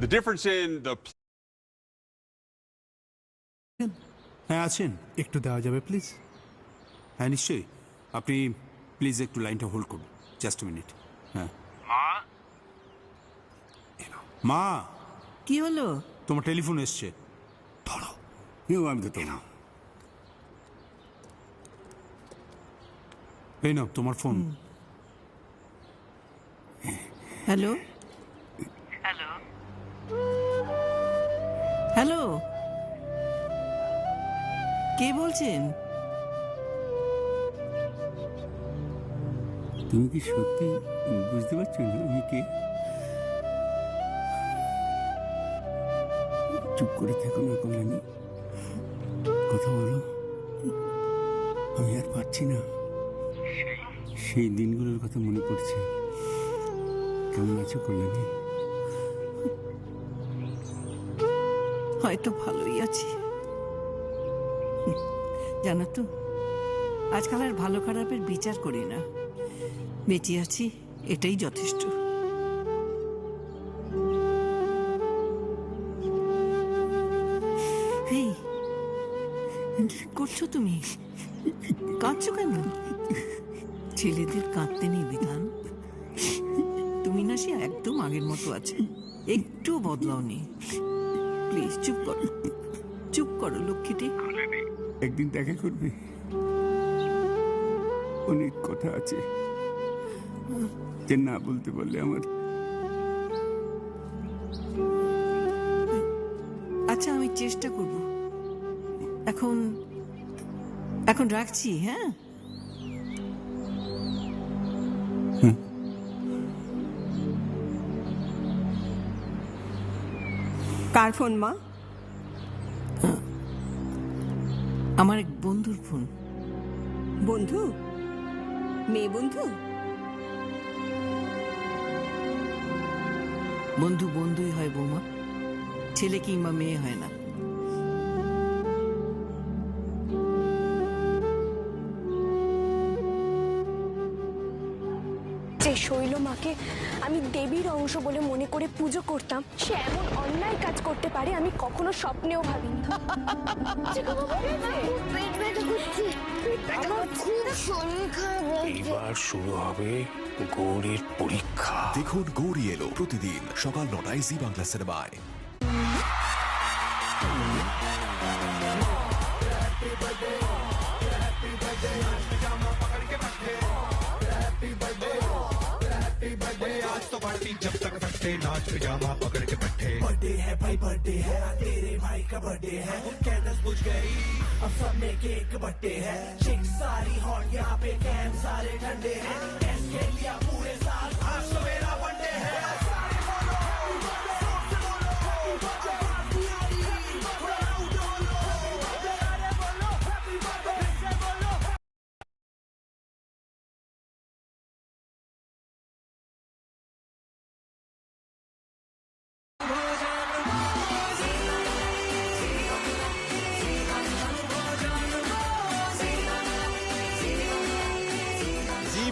The difference in the হ্যাঁ আছেন, একটু দেওয়া যাবে প্লিজ? হ্যাঁ নিশ্চয়ই, আপনি প্লিজ একটু লাইনটা হোল্ড করুন, জাস্ট মিনিট। হ্যাঁ মা, কি হলো? তোমার টেলিফোন এসছে, ধরো। আমি তো তোমার এই নাও তোমার ফোন। হ্যালো হ্যালো হ্যালো, কে বলছেন? তুমি কি সত্যি বুঝতে পারছো না আমি কে? চুপ করে থেকো না কল্যাণী, কথা বলো। আমি আর পারছি না, সেই দিনগুলোর কথা মনে পড়ছে। কেমন আছো কল্যাণী? হয়তো ভালোই আছি। জানো তো, আজকাল আর ভালো খারাপের বিচার করি না, বেঁচে আছি এটাই যথেষ্ট। এই, কি করছো তুমি? কাঁদছো কেন? ছেলেদের কাঁদতে নেই বিধান। তুমি না সে একদম আগের মতো আছে, একটু বদলাওনি। প্লিজ চুপ করো, চুপ করো লক্ষ্মীটি। একদিন দেখা করবে, অনেক কথা আছে যে না বলতে পারলে আমার। আচ্ছা আমি চেষ্টা করব। এখন এখন রাখছি। হ্যাঁ কার ফোন মা? আমার এক বন্ধুর ফোন। বন্ধু? মেয়ে বন্ধু? বন্ধু বন্ধুই হয় বৌমা, ছেলে কিংবা মেয়ে হয় না। যে শৈল মাকে আমি দেবীর অংশ বলে মনে করে পুজো করতাম, সে এমন অন্যায় কাজ করতে পারে আমি কখনো স্বপ্নেও ভাবিনি। এবার শুরু হবে গৌরীর পরীক্ষা। দেখুন গৌরী এলো প্রতিদিন সকাল 9টায় জি বাংলা সিনেমায়। जब तक फटते नाच पिजामा पकड़ के बैठे। बर्थडे है भाई, बर्थडे है, तेरे भाई का बर्थडे है। कैंडल्स बुझ गई, अब सब में केक बट्टे है। चिक सारी हॉट, यहाँ पे कैम सारे ठंडे हैं। कैश के लिया पूरे साल, आज तो मेरा बर्थडे है।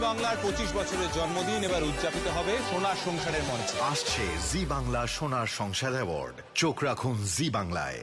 বাংলার 25 বছরের জন্মদিন এবার উদযাপিত হবে সোনার সংসারের মঞ্চে। আসছে জি বাংলা সোনার সংসার অ্যাওয়ার্ড, চোখ রাখুন জি বাংলায়।